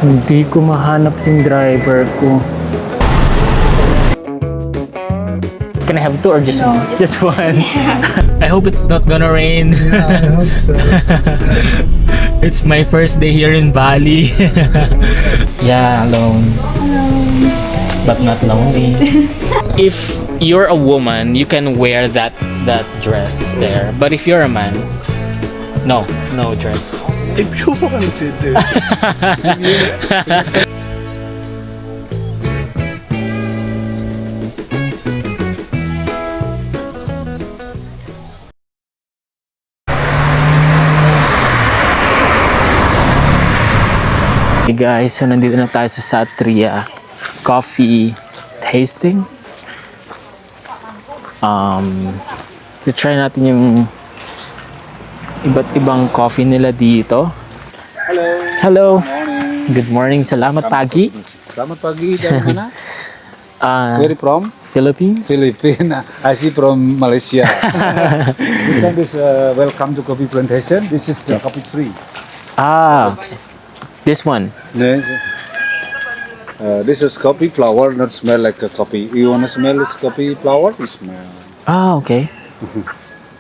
Hindi ko mahanap yung driver ko. Can I have two or just one? Just one. I hope it's not gonna rain. Yeah, I hope so. It's my first day here in Bali. Yeah, alone. But not lonely. If you're a woman, you can wear that dress there. But if you're a man, no dress. If you wanted to. Hey guys, so nandito na tayo sa Satria Coffee Tasting. I-try natin yung iba't ibang coffee nila dito. Hello. Hello. Morning. Good morning. Salamat pagi. Selamat pagi. Dari mana? Where Where from? Philippines? Philippines. I see from Malaysia. This one is welcome to coffee plantation. This is the coffee tree. Okay. This one. Yes. This is coffee flower, not smell like a coffee. You wanna smell this coffee flower? You smell. Okay.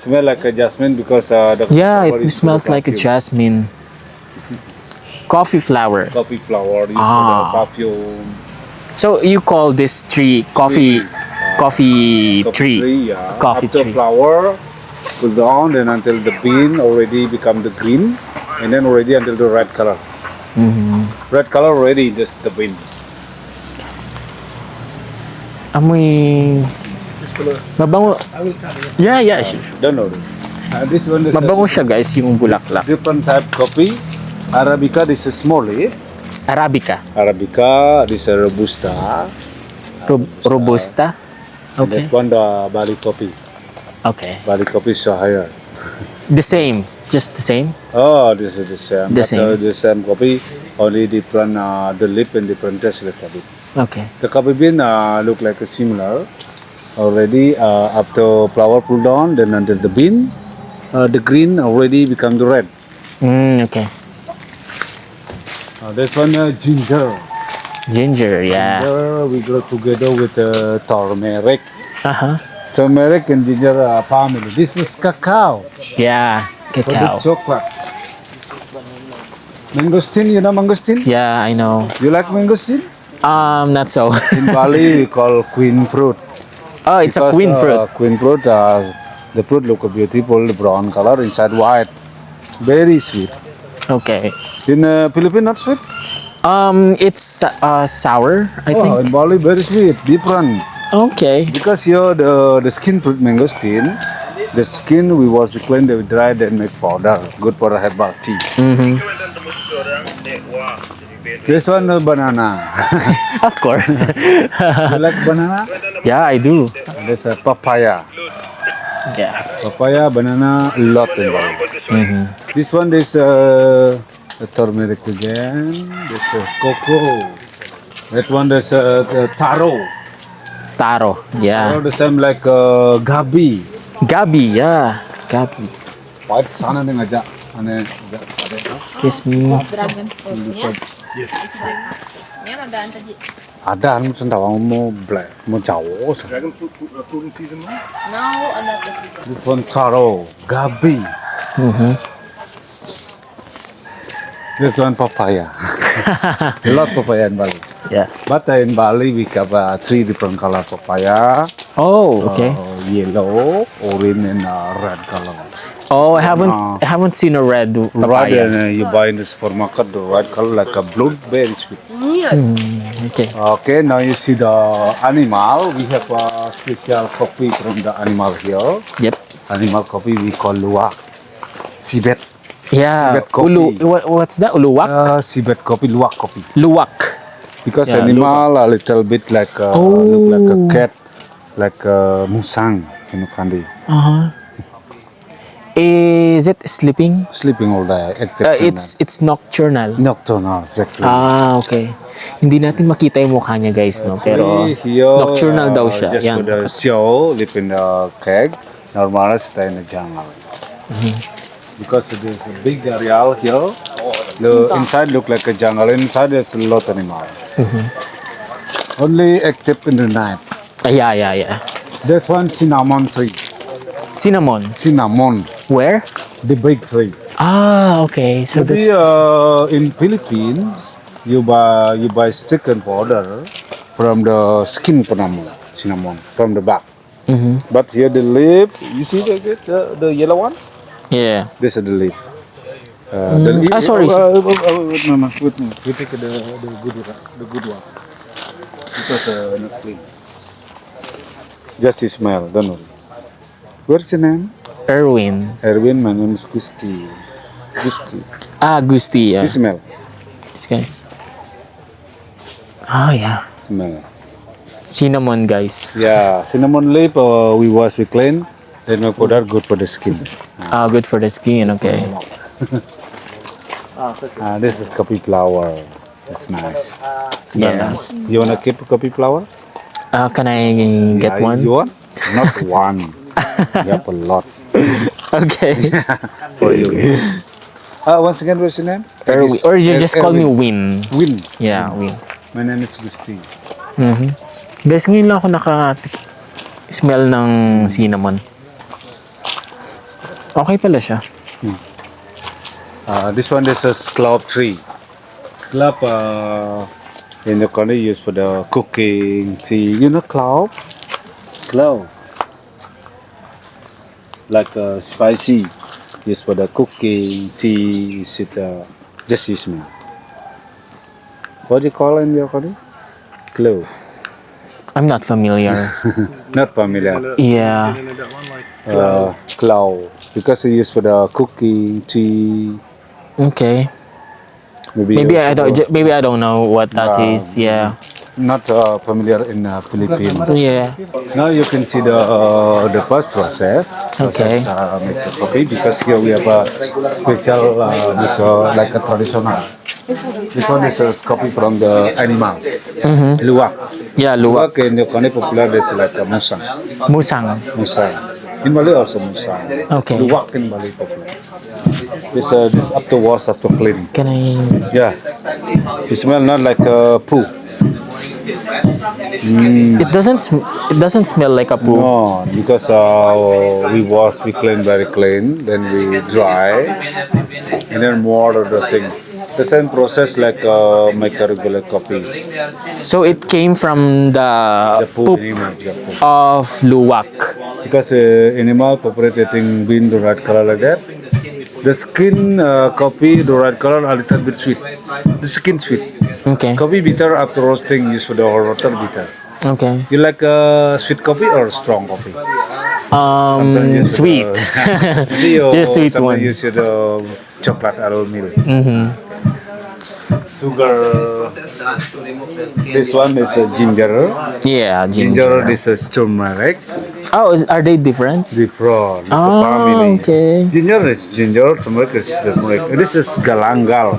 Smell like a jasmine because the Yeah, flower it is smells like a perfume. jasmine. Coffee flower. Coffee flower is Ah. the perfume. So you call this tree coffee tree? Yeah. Coffee After tree. flower, cool down, then until the bean already become the green, and then already until the red color. Mm-hmm. Red color already just the bean. Amoy mabango. Yeah, sure. Don't know. This one is Mabango siya guys, yung bulaklak. different type coffee. Arabica, this is small leaf. Arabica. Arabica, this is robusta. Robusta. And Okay. that one the Bali coffee. Okay. Bali coffee is so higher. The same. Just the same? Oh, this is the same. The But, same. the same coffee, only different the lip and different taste little bit. Okay. The coffee bean look like a similar. Already after flower pull down, then under the bean, the green already become the red. Okay. This one ginger. Ginger, yeah. Ginger we grow together with turmeric. Uh-huh. Turmeric and ginger family. This is cacao. Yeah. For the Cacao. chocolate. Mangosteen, you know mangosteen? Yeah, I know. You like mangosteen? Not so. In Bali, we call queen fruit. Oh, it's a Because, queen fruit. Queen fruit, the fruit look beautiful, brown color, inside white. Very sweet. Okay. In Philippines, not sweet? It's sour, I Oh, think. in Bali, very sweet, different. Okay. Because here, the skin fruit mangosteen, the skin we wash, we clean, we dry, then make powder. Good for a herbal tea. Mm-hmm. This one, banana. Of course. You like banana? Yeah, I do. This papaya. Yeah. Papaya, banana, a lot in Bali. Mm-hmm. This one is the turmeric again. This cocoa. That one is taro. Taro. Yeah. Taro the same like gabi. Gabi, yeah. Gabi. White sana ning aja. Ane Excuse me. Dragon fruit niya. Yes. Yan, nadaan tadi. ada anu tentang mau black mau jauh. No, ano kasi. This one taro, gabi. Mm-hmm. This one papaya. A lot papaya in Bali. Yeah. But in Bali we have three different color papaya. Oh, okay. Yellow, orange, and red color. Oh, I haven't seen a red Red, papaya. and you buy in the supermarket the red color like a blue, very sweet. Okay. Okay, now you see the animal. We have a special coffee from the animal here. Yep. Animal coffee we call luwak. Sibet. Yeah. Sibet coffee. What's that? Uluwak? Sibet coffee, luwak coffee. Luwak. Because Yeah, animal a little bit like look like a cat, like a musang, Kandi. Uh-huh. Is it sleeping? Sleeping all day. It's nocturnal. Nocturnal, exactly. Okay. Hindi natin makita yung mukha niya guys, no? Pero Here, nocturnal daw siya. Just Yan. for the show, live in the cave. Normal stay in the jungle. Because there's a big area here. The inside look like a jungle. Inside there's a lot of animal. Only active in the night. Yeah. That one cinnamon tree. Cinnamon. Cinnamon, Where? the big tree. Ah, okay. So Maybe that's in Philippines, you buy stick and powder from the skin cinnamon from the back. Mhm. But here the leaf, you see the yellow one? Yeah. This is the leaf. Sorry. No, wait, we take the good one. Because not clean. Just you smell, don't worry. What's your name? Erwin. Erwin, my name is Gusti. Gusti. Ah, Gusti. Yeah. You smell. These guys. Ah, yeah. Smell. Cinnamon, guys. Yeah, cinnamon leaf we wash, we clean. Then we put that good for the skin. Ah, good for the skin. Okay. This is coffee flower. It's nice. Yeah. You wanna keep coffee flower? Can I get Yeah, one? You want? Not one. You have a lot Okay. for you. Once again, what's your name? Erwin. Or you just call me Win. Win. Yeah, Win. My name is Gusti. Guys, ngayon lang ako smell ng cinnamon. Okay pala siya. This one is a clove tree. Clove in the country used for the cooking tea. You know clove? Clove. Like spicy. Used for the cooking tea. Just you smell. What do you call in your country? Clove. I'm not familiar. Not familiar. Yeah. Clove. Because it's used for the cooking tea. Okay. Maybe I don't know what that is. Yeah. Not familiar in Philippines. Yeah. Now you can see the first process. Okay. Make the coffee because here we have a special like a traditional. This one is a coffee from the animal. Luwak. Yeah, luwak. Luwak in the country popular is like a musang. Musang. Musang. In Bali also musang. Okay. Luwak in Bali popular. This up to wash, up to clean. Can I? Yeah. It smell not like poo. It doesn't smell like a poo. No, because we wash, we clean very clean, then we dry, and then water the thing. The same process like make a regular coffee. So it came from the Poo poop animal, the poo. of luwak. Because animal populating bean the right color like that. The skin coffee the right color a little bit sweet. The skin sweet. Okay. Coffee bitter after roasting used for the water bitter. Okay. You like sweet coffee or strong coffee? Sweet. Just sweet sometimes one. you use chocolate or milk. Sugar. This one is ginger. Yeah, Ginger. ginger. This is turmeric. Oh, are they different? Different. It's a Oh, family. okay. Ginger is ginger. Turmeric is turmeric. This is galangal.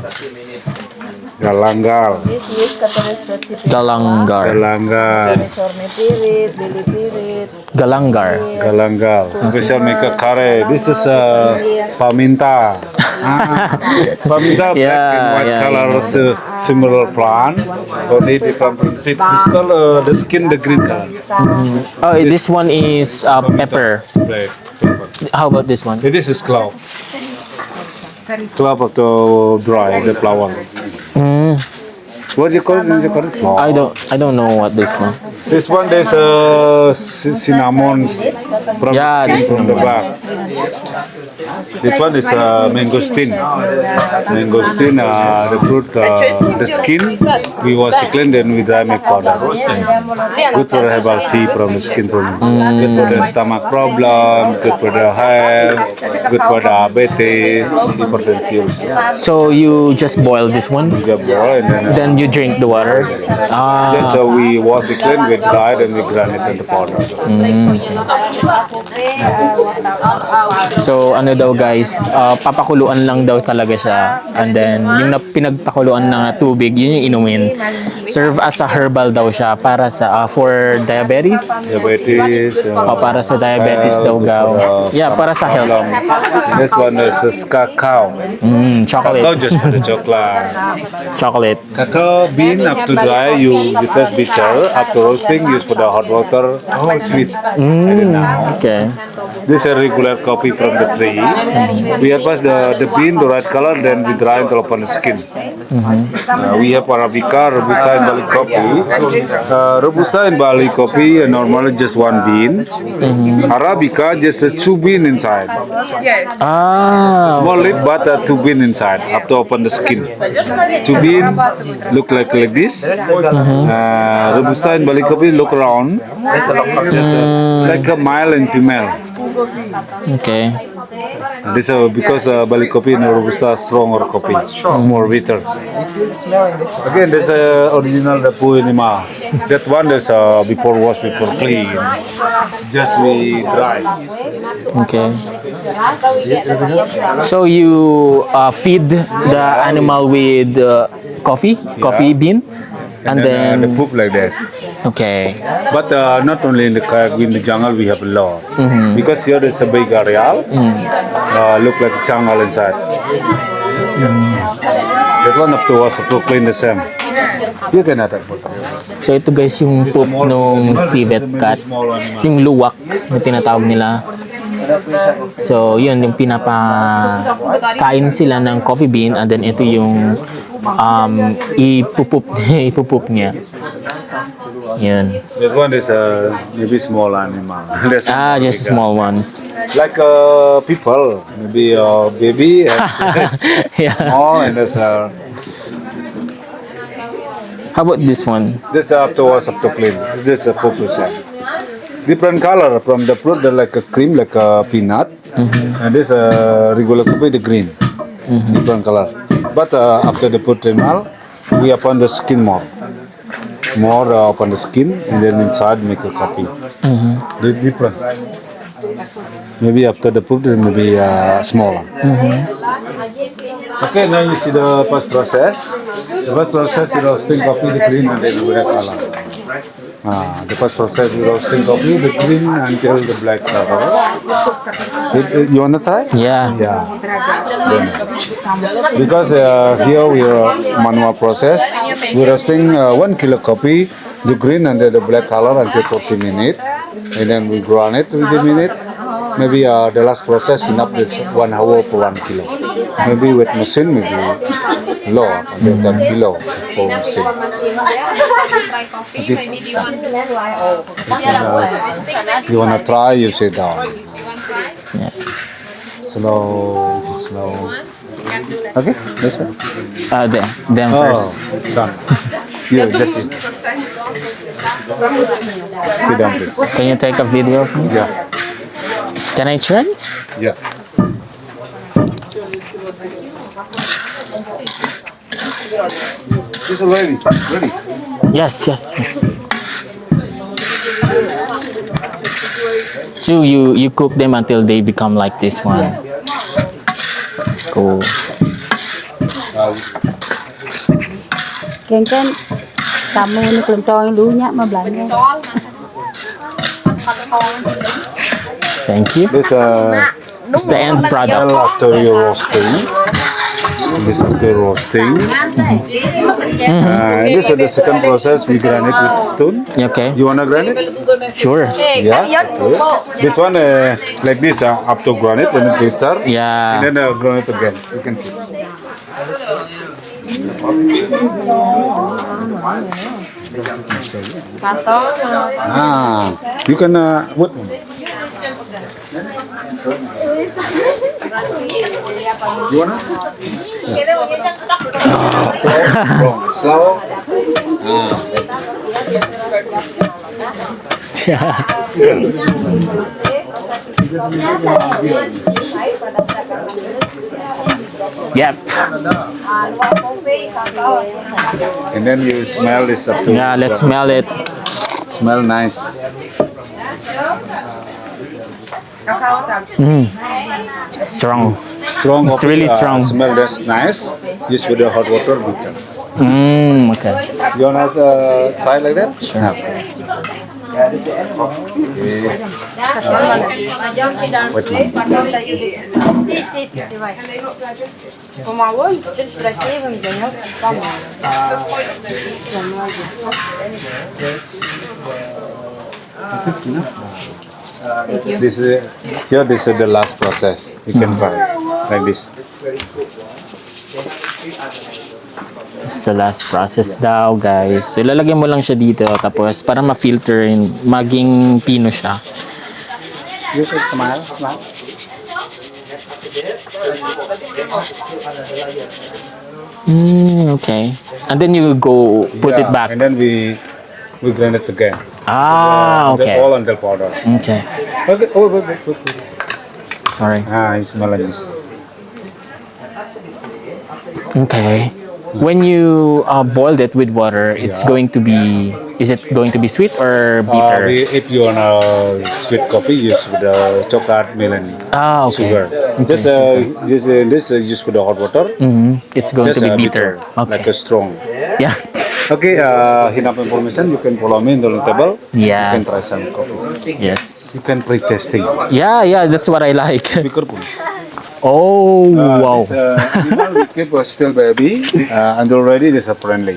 Galangal. Yes, katalis recipe. Galangar. Galangal. Sorne pirit, dili pirit. Galangar. Galangal. Special make a curry. This is paminta. Paminta black and white color similar plant. Only different seed. This color, the skin, the green color. Oh, this one is pepper. Black pepper. How about this one? This is clove. Clove to dry the flower. What do you call it? You call it clove. I don't know what this one. This one there's cinnamon from Yeah, this from the back. This one is mangosteen. Mangosteen, the fruit, the skin. We wash it clean, then we dry make powder. Good for herbal tea from the skin problem. Good for the stomach problem. Good for the health. Good for diabetes. Hypertension. So you just boil this one, Just boil and then you drink the water. just we wash it clean, we dry, then we grind it into powder. So ano daw daw guys, papakuluan lang daw talaga siya. And then, yung pinagpakuluan na tubig, yun yung inumin. Serve as a herbal daw siya para sa for diabetes. Diabetes. O para sa diabetes daw gaw. Yeah, para sa health. This one is cacao. Chocolate. Cacao just for the chocolate. Chocolate. Cacao bean up to dry, you it has bitter. After roasting, use for the hot water. Oh, sweet. I don't know. Okay. This is a regular coffee from the tree. We harvest the bean, the right color, then we dry until upon the skin. We have Arabica, Robusta, and Bali coffee. Robusta and Bali coffee, normally just one bean. Arabica, just two bean inside. Ah, Small lip, but two bean inside, up to open the skin. Two bean look like this. Robusta and Bali coffee look round, just like a male and female. okay. This because Bali coffee and Robusta are stronger coffee, more bitter. Again, this original the Puinima. That one is before wash, before clean. Just we dry. Okay. So you feed the animal with coffee bean, and And the then poop like that. okay. But not only in the jungle we have a lot. Because here there's a big area. Look like jungle inside. That one up to us to clean the same. You can add that. So ito guys yung poop nung civet cat, yung luwak na tinatawag nila. So yun yung pinapakain sila ng coffee bean, and then ito yung ipupup niya. Yun. That one is maybe small animal. That's Just small ones. like people, maybe baby. Yeah. Oh, and that's How about this one? this up to us up to clean. This is a poop inside. Different color from the fruit, they're like a cream, like a peanut, and this regular coffee, the green, different color. But after the put animal, we upon the skin more upon the skin, and then inside make a coffee. They're different. Maybe after the put, maybe smaller. Okay, now you see the first process. The first process is roasting coffee, the green, and then the black color. The first process is roasting coffee, the green until the black color. You wanna try? Yeah. Yeah. Because here we are manual process. We're roasting 1 kilo coffee, the green and the black color until 40 minutes. And then we grind it with a minute. Maybe the last process enough is 1 hour for 1 kilo. Maybe with machine, maybe low until 10 kilo for machine. You wanna try? You sit down. Yeah. Slow. Okay, that's it. Them first. Done. You just sit. Sit down, please. Can you take a video of me? Yeah. Can I try? Yeah. This is ready. Ready. Yes. So you cook them until they become like this one. Cool. Keng kan kamu ni kelontong dulu nya mah belanja. Thank you. This It's the end product. after you roasting. This after roasting. This is the second process. We grind it with stone. Okay. You wanna grind it? Sure. Yeah. Okay. This one like this up to grind it and then start. Yeah. And then grind it again. You can see. You can what? You wanna? Slow. Yep. And then you smell this up to. Yeah, let's smell it. Smell nice. It's strong. Strong It's coffee, really strong. Smell that's nice. Use with the hot water bitter. Okay. You wanna try like that? Sure. This is here. This is the last process. You can try like this. This is the last process daw, guys. So, ilalagay mo lang siya dito. Tapos, para ma-filter, maging pino siya. You can smile. Okay. And then you go put it back. And then we grind it again. Okay. All until powder. Okay. Okay. Oh, wait. Sorry. You smell like this. Okay. When you boiled it with water, it's going to be... Is it going to be sweet or bitter? If you want a sweet coffee, use with the chocolate melon Okay. sugar. Okay, This use with the hot water. It's going to be bitter. Like Okay. a strong. Yeah. Okay, enough information. You can follow me in the table. You can try Yes. some coffee. Yes. You can pre-tasting. Yeah, that's what I like. Be careful. Oh, wow. This animal we keep still baby until ready. This is friendly.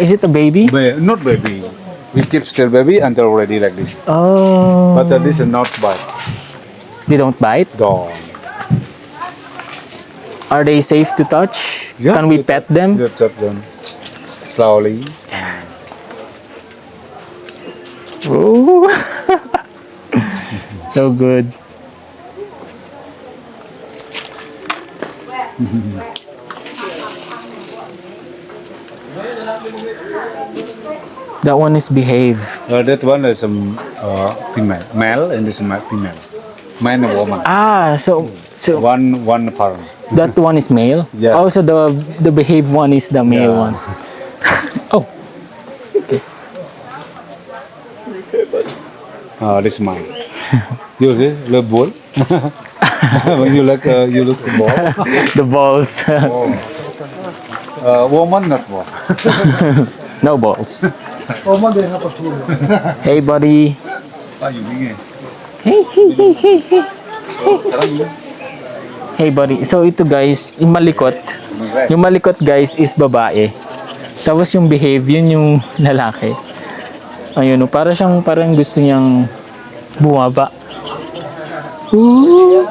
Is it a baby? Not baby. We keep still baby until ready like this. Oh. But this is not bite. They don't bite? Don't. Are they safe to touch? Yeah. Can we pet them? You chop them slowly. Oh. So good. That one is behave. That one is female, male, and this is female, man and woman. So One parent. that one is male. Yeah. Also the behave one is the male one. Oh. Okay. This is mine. You see, the ball. When you look the ball. The balls. Woman, not ball. No balls. Woman, they have a tool. Hey buddy. Hey. Hey buddy. So ito guys, yung malikot. Yung malikot guys is babae. Tapos yung behave, yun yung lalaki. Ayun, parang gusto niyang bumaba. Ooh,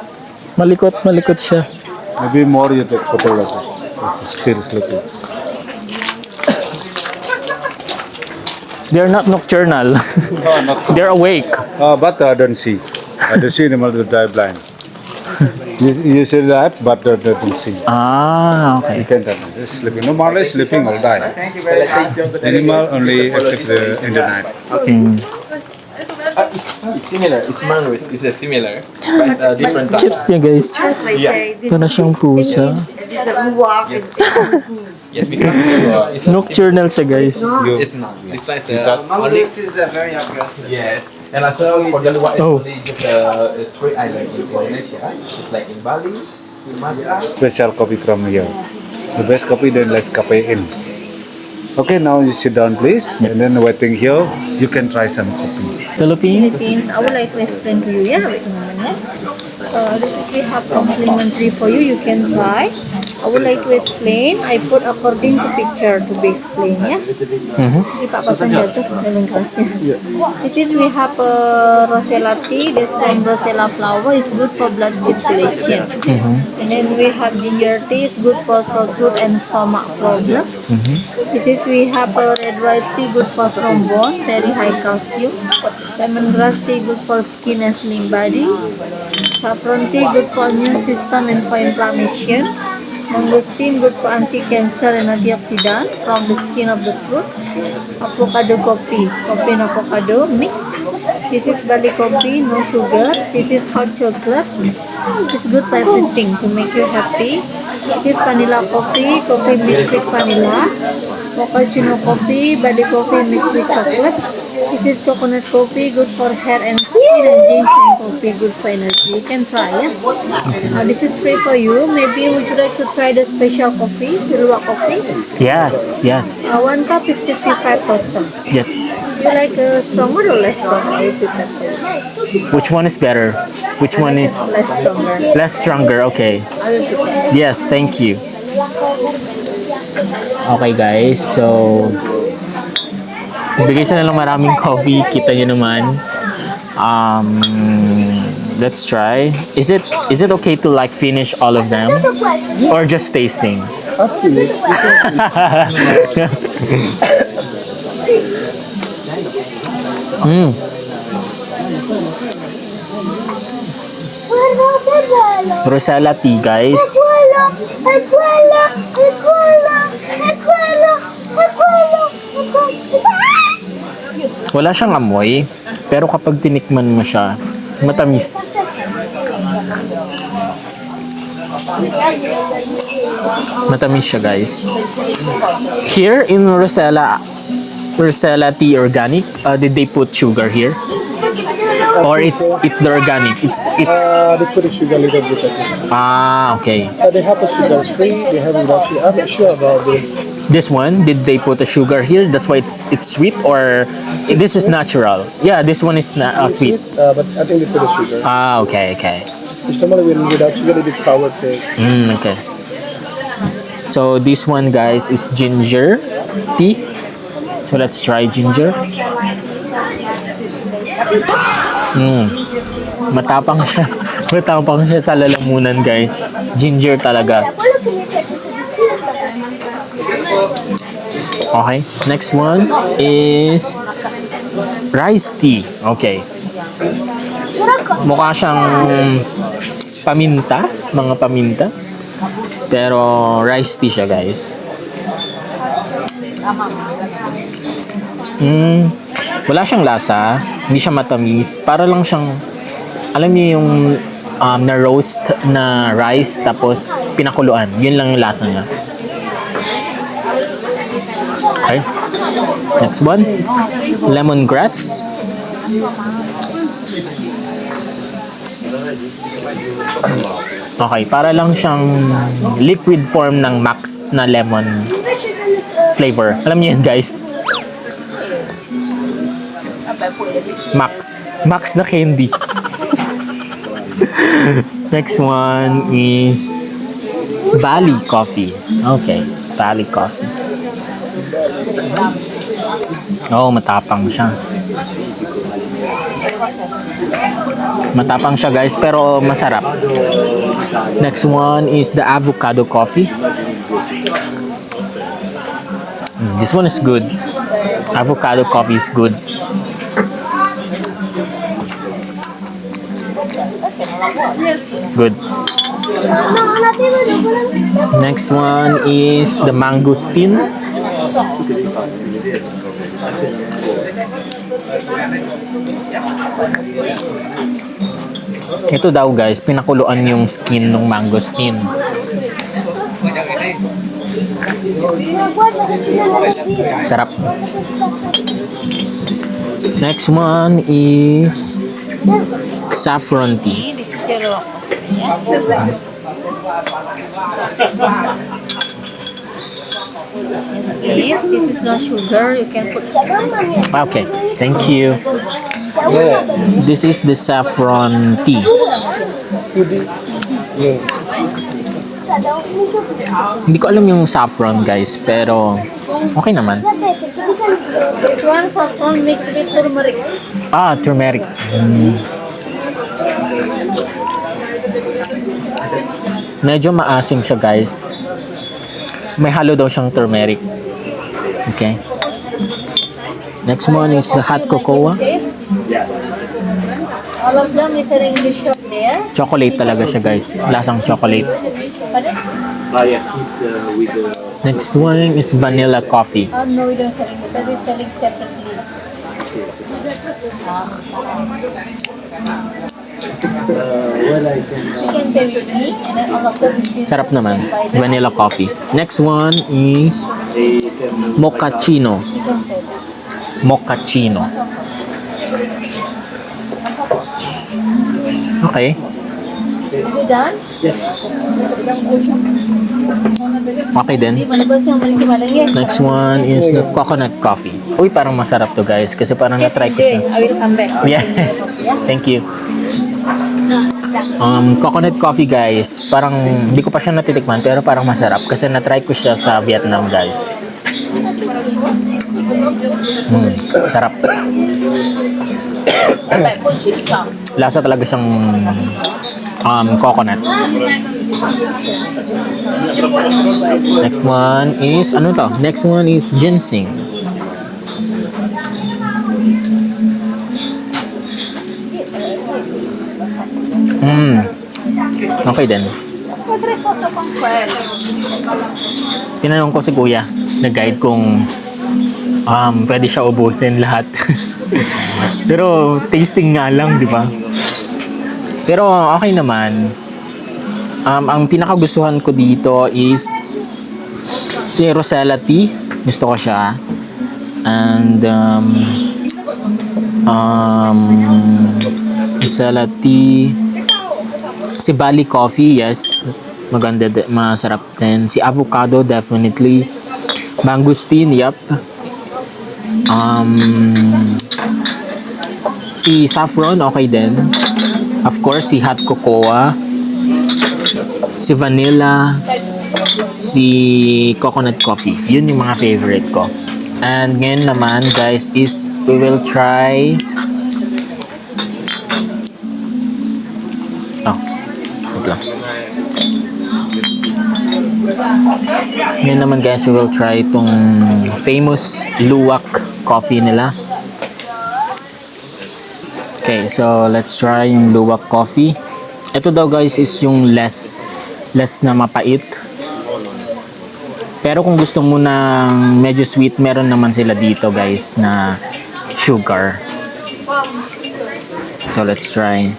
malikot siya. Maybe more you take photography. Still sleeping. They're not nocturnal. They're awake. But don't see. The see animal to die blind. You see that, but they don't see. Okay. You can tell them. They're sleeping. Normally sleeping all die. Animal only active in the night. It's similar. It's mangoes. It's a similar, but different type. Cute niya guys. Para siyang pusa. Yes, because it's Nocturnal siya guys. it's not. It's like the Onyx is a very aggressive. Yes, and also for the luwak, it's Oh. only just three islands in Indonesia. It's like in Bali, Sumatra. Special coffee from here. The best coffee, then let's cafe in. Okay, now you sit down please. And then waiting here, you can try some coffee. Philippines? I would like to explain to you. Yeah, wait a moment. This is we have complimentary for you. You can try. I would like to explain. I put according to picture to be explained. Yeah. Di papasan jatuh dalam kelasnya. This is we have rosella tea. This from rosella flower is good for blood circulation. And then we have ginger tea. It's good for sore throat and stomach problem. This is we have red rice tea. Good for strong bone. Very high calcium. Lemongrass tea. Good for skin and slim body. Saffron tea. Good for immune system and for inflammation. Mangosteen good for anti-cancer and antioxidant from the skin of the fruit. Avocado coffee and avocado mix. This is barley coffee, no sugar. This is hot chocolate. It's good for everything to make you happy. This is vanilla coffee mixed with vanilla. Mochaccino coffee, barley coffee mixed with chocolate. This is coconut coffee, good for hair and skin, and ginseng coffee, good for energy. You can try, yeah? This is free for you. Maybe would you like to try the special coffee, Hilwa coffee? Yes, yes. One cup is 55 peso. Yep. You like stronger or less stronger? You prefer Which one is better? Which one is less stronger. less stronger? Okay. I will prepare. Yes, thank you. Okay guys, so bigay sila ng maraming coffee. Kita nyo naman. Let's try. Is it okay to like finish all of them? Or just tasting? Mm. Rosella tea, guys. Wala siyang amoy, pero kapag tinikman mo siya, matamis. Matamis siya, guys. Here in Rosella Tea Organic, did they put sugar here? Or it's the organic? It's They put a sugar little bit at least. okay. They have a sugar free, they have without sugar. I'm not sure about this. This one, did they put a sugar here? That's why it's sweet, or this is natural? Yeah, this one is sweet. But I think they put a sugar. Okay. It's normally when without sugar, it's sour taste. Okay. So this one, guys, is ginger tea. So let's try ginger. Matapang siya. Matapang siya sa lalamunan, guys. Ginger talaga. Okay. Next one is rice tea. Okay. Mukha siyang paminta. Mga paminta. Pero rice tea siya, guys. Wala siyang lasa, hindi siya matamis, para lang siyang, alam niyo yung na roast na rice tapos pinakuluan, yun lang yung lasa niya. Okay. Next one, lemongrass. Okay, para lang siyang liquid form ng Max na lemon flavor. Alam niyo yun, guys? Max na candy. Next one is Bali coffee. Okay, Bali coffee. Oh, matapang siya. Matapang siya, guys, pero masarap. Next one is the avocado coffee. This one is good. Avocado coffee is good. Good. Next one is the mangosteen. Ito daw, guys, pinakuluan yung skin ng mangosteen. Sarap. Next one is saffron tea. Yes, this is no sugar. You can put Okay, thank you. This is the saffron tea. Hindi ko alam yung saffron, guys, pero okay naman. this one saffron mixed with turmeric. Turmeric. Medyo maasim siya, guys. May halo daw siyang turmeric. Okay. Next one is the hot cocoa. All of them is an English shop there. Chocolate talaga siya, guys. Lasang chocolate. Next one is vanilla coffee. No, we don't sell English. That is selling separately. You can pay with me, and then all of them will be Sarap naman. Vanilla coffee. Next one is mochaccino. Mochaccino. Okay. You done? Okay din. Malabas yung malaki. Next one is the coconut coffee. Uy, parang masarap to guys kasi parang na-try ko siya. I will come back. Yes. Thank you. Coconut coffee guys, parang hindi ko pa siya natitikman pero parang masarap kasi na-try ko siya sa Vietnam guys. Sarap. Lasa talaga siyang coconut. Next one is, ano to? Next one is ginseng. Okay din. Tinanong ko si kuya, nag-guide kung pwede siya ubusin lahat. Pero tasting nga lang, di ba? Pero okay naman. Ang pinakagustuhan ko dito is si Rosella tea. Gusto ko siya. And Rosella tea. Si Bali coffee, yes. Maganda, masarap din. Si avocado, definitely. Mangosteen, yep. Si saffron, okay din. Of course, si hot cocoa. Si vanilla. Si coconut coffee. Yun yung mga favorite ko. And ngayon naman, guys, is we will try... Ngayon naman guys, we will try itong famous luwak coffee nila. Okay, so let's try yung luwak coffee. Ito daw guys is yung less na mapait. Pero kung gusto mo ng medyo sweet, meron naman sila dito guys na sugar. So let's try.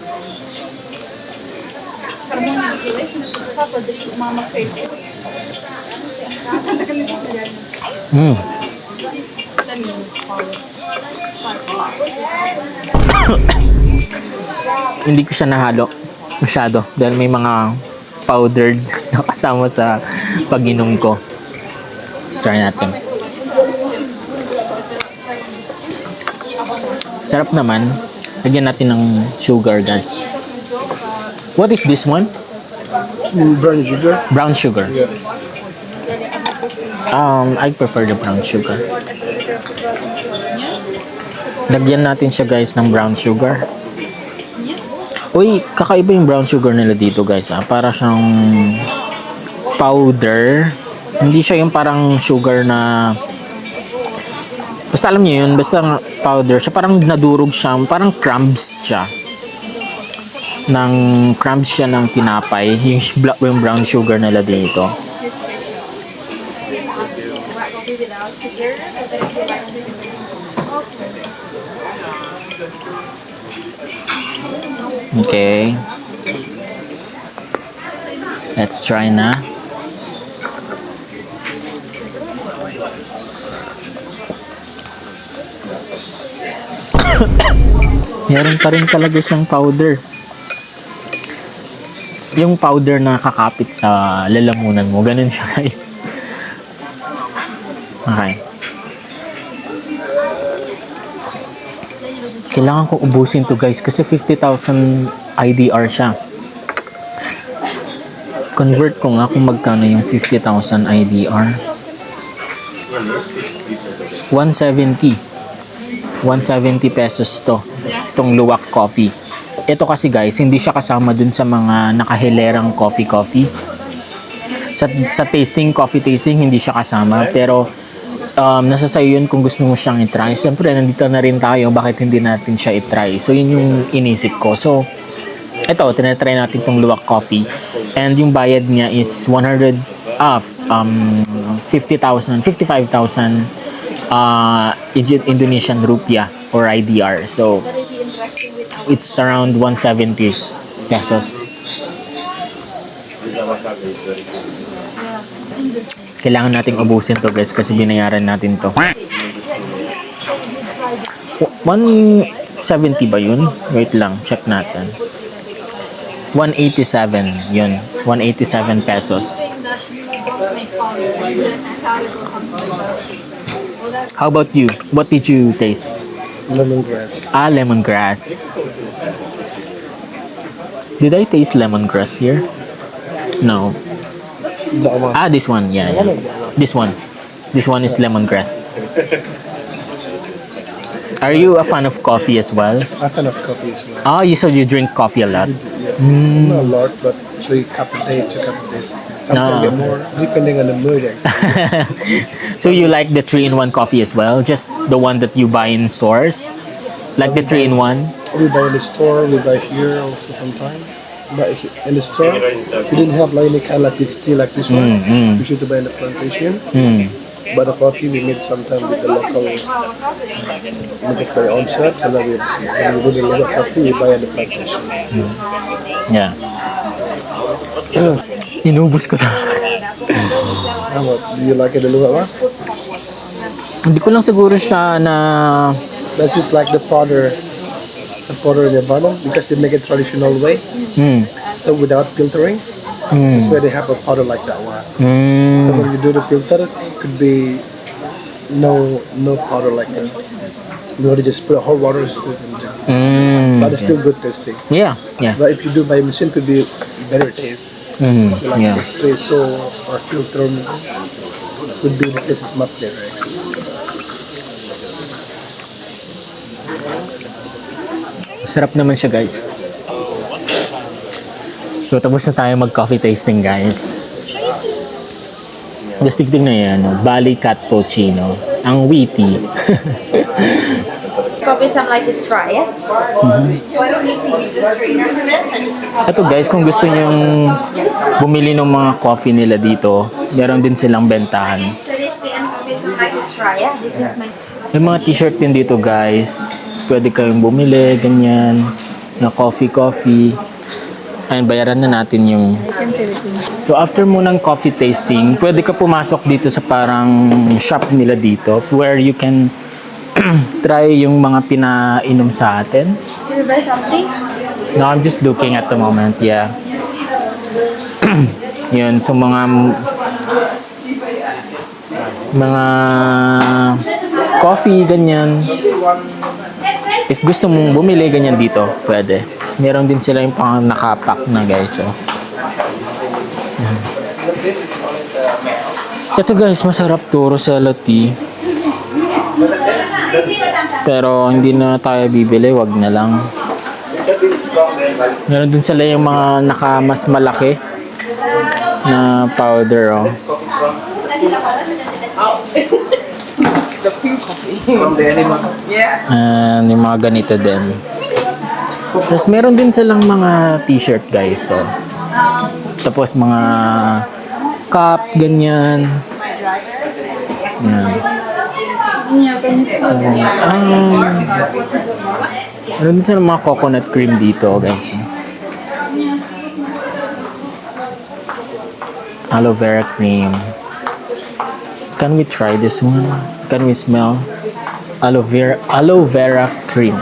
Hindi ko siya nahalo masyado dahil may mga powdered na kasama sa pag-inom ko. Let's try natin. Sarap naman. Lagyan natin ng sugar guys. What is this one? Brown sugar. Brown sugar. Yeah. I prefer the brown sugar. Lagyan natin siya guys ng brown sugar. Uy, kakaiba yung brown sugar nila dito guys. Para siyang powder. Hindi siya yung parang sugar na... Basta alam niyo yun, basta powder siya. Parang nadurog siya. Parang crumbs siya. Crumbs siya ng tinapay. Yung brown sugar nila dito. Okay. Let's try na. Meron pa rin talaga siyang powder. Yung powder na kakapit sa lalamunan mo. Ganun siya guys. Okay. Kailangan ko ubusin to guys kasi 50,000 IDR siya. Convert ko nga kung magkano yung 50,000 IDR. 170 pesos to. Itong luwak coffee. Ito kasi guys, hindi siya kasama dun sa mga nakahilerang coffee. Sa coffee tasting, hindi siya kasama. Pero nasa sayo yun kung gusto mo siyang itry. Siyempre, nandito na rin tayo, bakit hindi natin siya itry? So, yun yung inisip ko. So, ito, tinatry natin itong luwak coffee. And yung bayad niya is 55,000 Indonesian rupiah or IDR. So, it's around 170 pesos. Kailangan nating ubusin to guys kasi binayaran natin to. 170 ba yun? Wait lang, check natin. 187. Yun. 187 pesos. How about you? What did you taste? Lemongrass. Ah, lemongrass. Did I taste lemongrass here? No. That one. Ah, this one. Yeah, yeah. This one. This one is lemongrass. Are you a fan of coffee as well? I fan of coffee as well. Oh, you said you drink coffee a lot. Yeah. Not a lot, but 3 cup a day, 2 cup a day. Sometimes get more, depending on the mood. So you like the 3-in-1 coffee as well? Just the one that you buy in stores? Like the 3-in-1? We buy in the store, we buy here also sometimes. But in the store, we didn't have like any kind like this tea like this one. We should buy in the plantation. But the coffee we made sometimes with the local, we make by own shops, and then when we do the local coffee, we buy at the plantation. Yeah. Inubos ko na. What, do you like it, the luwa? Hindi ko lang siguro siya na... That's just like the powder in the bottom, because they make it traditional way. So without filtering, that's why they have a powder like that one. So when you do the filter, it could be no powder like that. You want to just put hot water still but it's still good tasting. Yeah, yeah. But if you do by machine, could be better taste. Like Yeah. espresso or filter, could be the taste is much better. Actually. Sarap naman siya, guys. So, tapos na tayo mag-coffee tasting, guys. Just tignan yan, no? Bali Cappuccino. Ang witty. Probably some like to try it. Ito, guys, kung gusto nyong bumili ng mga coffee nila dito, meron din silang bentahan. So this the and probably some like to try it. This is my May mga t-shirt din dito, guys. Pwede kayong bumili, ganyan. Na coffee. Ayun, bayaran na natin yung... So, after mo ng coffee tasting, pwede ka pumasok dito sa parang shop nila dito where you can try yung mga pinainom sa atin. Can you buy something? No, I'm just looking at the moment, yeah. Yun, so mga coffee, ganyan. If gusto mong bumili, ganyan dito, pwede. Tapos meron din sila yung pang nakapack na, guys. So. Ito, guys, masarap to, Rosella tea. Pero hindi na tayo bibili, wag na lang. Meron din sila yung mga mas malaki na powder, oh. And yung mga ganito din. Tapos meron din silang mga t-shirt, guys. So. Tapos mga cup, ganyan. Yan. So, meron din silang mga coconut cream dito, guys. Aloe vera cream. Can we try this one? Can we smell aloe vera cream?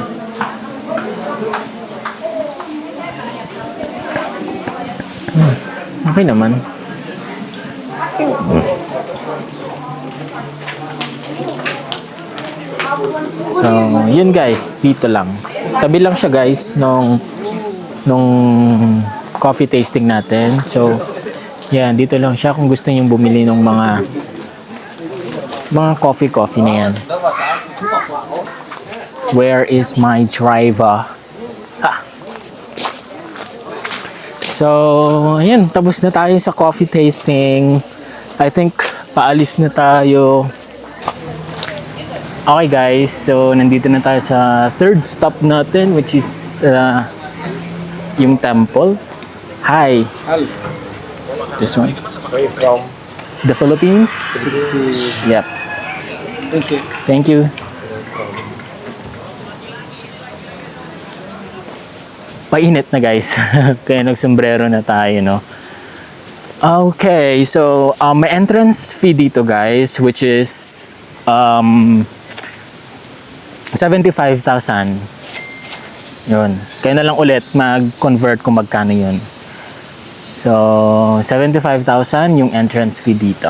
Okay naman. So, yun, guys, dito lang. Tabi lang siya, guys, nung coffee tasting natin. So, yan, dito lang siya kung gusto niyo bumili ng mga coffee na yan. Where is my driver? Ha. So, ayan, tapos na tayo sa coffee tasting. I think paalis na tayo. Okay, guys, so nandito na tayo sa third stop natin, which is yung temple. Hi. Hello. This one. Where are you from? The Philippines? Yep. Thank you. Thank you. Painit na, guys. Kaya nagsombrero na tayo, no? Okay, so may entrance fee dito, guys, which is 75,000. Yun. Kayo na lang ulit mag-convert kung magkano yun. So, 75,000 yung entrance fee dito.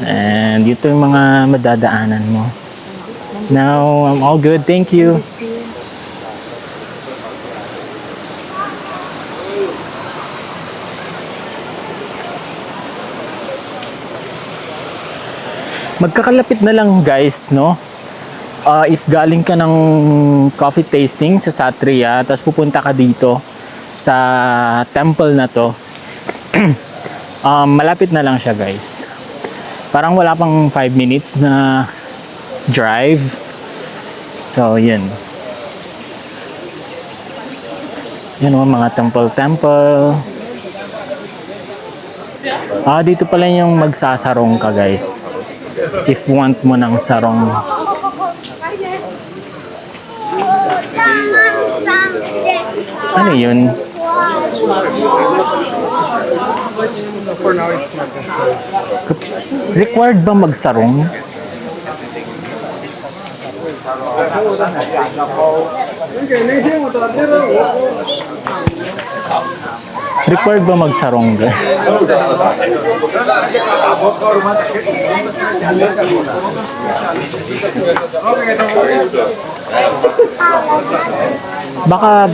And ito yung mga madadaanan mo. Now, I'm all good. Thank you. Magkakalapit na lang guys, no? If galing ka ng coffee tasting sa Satria, tapos pupunta ka dito sa temple na to, malapit na lang siya guys. Parang wala pang 5 minutes na drive. So, yun. Yan o, mga temple. Dito pala yung magsasarong ka guys. If want mo ng sarong. Ano yun? Required ba magsarong? Required ba magsarong guys? Baka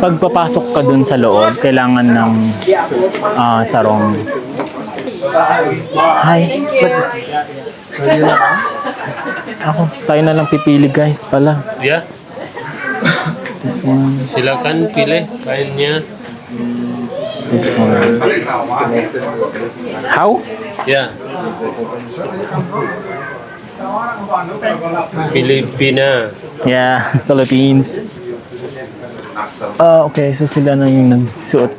pagpapasok ka dun sa loob, kailangan ng sarong. Hi. Tayo na lang pipili guys pala. Ya, This one, silakan pilih kainnya. this one. How? Ya. Filipina. Yeah, Philippines. Okay, so sila na yung nagsuot.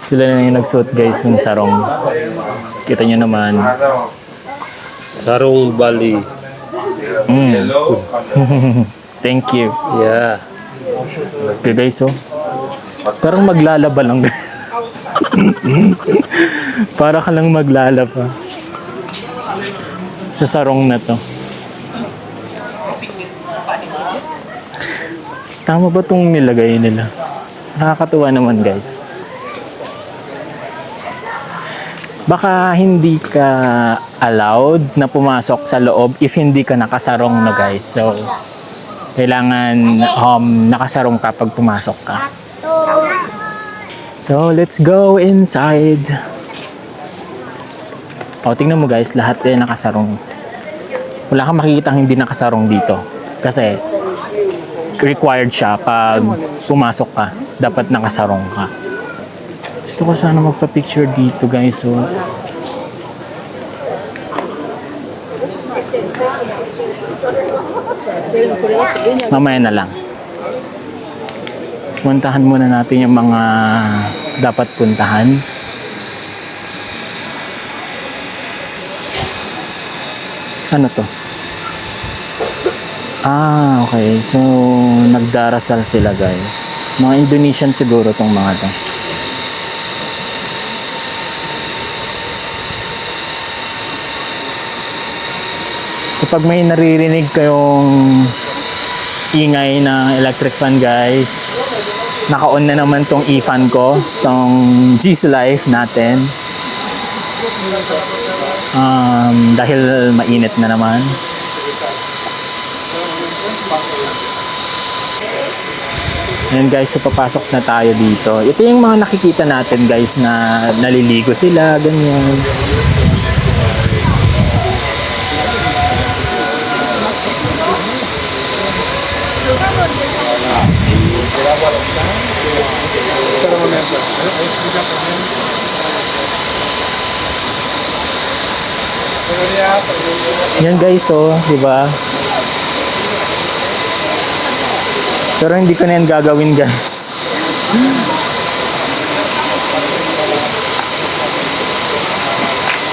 Sila na yung nagsuot guys ng sarong. Kita nyo naman. Sarung Bali. Thank you. Ya. Okay guys, oh. Parang maglalaba lang guys. Para ka lang maglalaba. Sa sarong na to. Tama ba itong nilagay nila? Nakakatuwa naman guys. Baka hindi ka allowed na pumasok sa loob if hindi ka nakasarong na guys. So, kailangan nakasarong ka pag pumasok ka. So, let's go inside. Tingnan mo guys, lahat nakasarong. Wala kang makikita hindi nakasarong dito. Kasi, required siya pag pumasok ka. Dapat nakasarong ka. Gusto ko sana magpa-picture dito guys. So, mamaya na lang. Puntahan muna natin yung mga dapat puntahan. Ano to? Okay. So, nagdarasal sila guys. Mga Indonesian siguro tong mga to. Kapag may naririnig kayong ingay na electric fan guys, naka-on na naman tong e-fan ko, tong G's Life natin. Dahil mainit na naman. Ayan guys, so papasok na tayo dito. Ito yung mga nakikita natin guys na naliligo sila, ganyan. Yan guys, oh, di ba? Pero hindi ko na yan gagawin guys.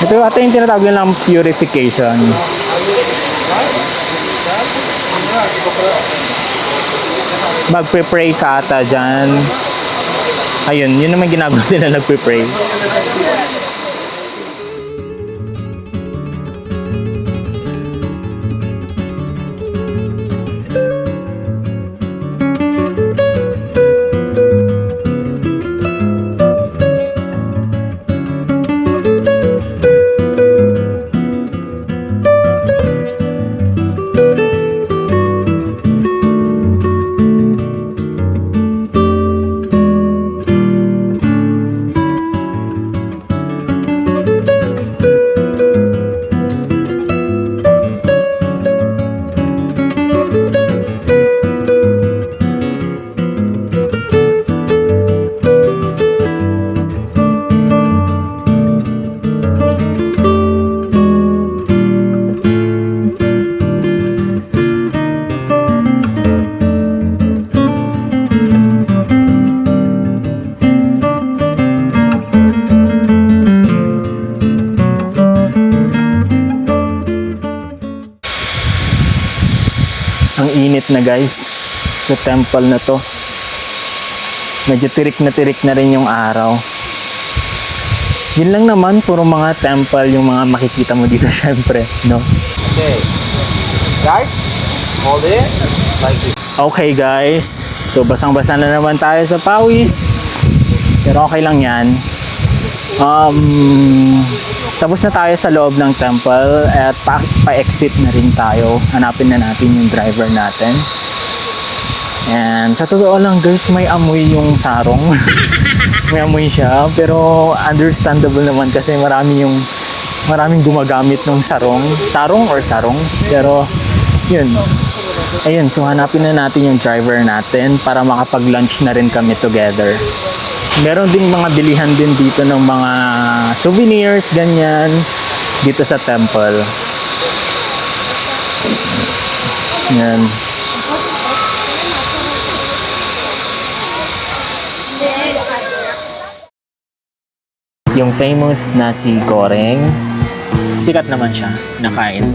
Ito yung tinatawag nilang purification. Magpe-pray ka ata dyan. Ayun, yun naman ginagawa nila, nagpe-pray. na guys sa temple na to. Medyo tirik na rin yung araw. Yun lang naman, puro mga temple yung mga makikita mo dito syempre, no? Okay. Guys, hold it like this. Okay guys, so basang-basa na naman tayo sa pawis. Pero okay lang yan. Tapos na tayo sa loob ng temple at pa-exit na rin tayo. Hanapin na natin yung driver natin. And sa totoo lang guys, may amoy yung sarong. May amoy siya, pero understandable naman kasi maraming gumagamit ng sarong or sarong. Pero yun. Ayun, so hanapin na natin yung driver natin para makapag-lunch na rin kami together. Meron ding mga bilihan din dito ng mga souvenirs, ganyan, dito sa temple. Yan. Yung famous nasi goreng, sikat naman siya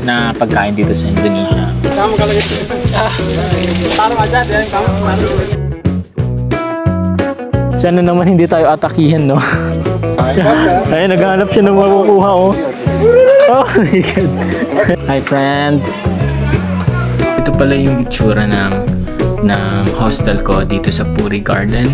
na pagkain dito sa Indonesia. Sana naman hindi tayo atakihin, no? Ay, naghahanap siya ng makukuha, oh. Oh my God. Hi, friend. Ito pala yung itsura ng hostel ko dito sa Puri Garden.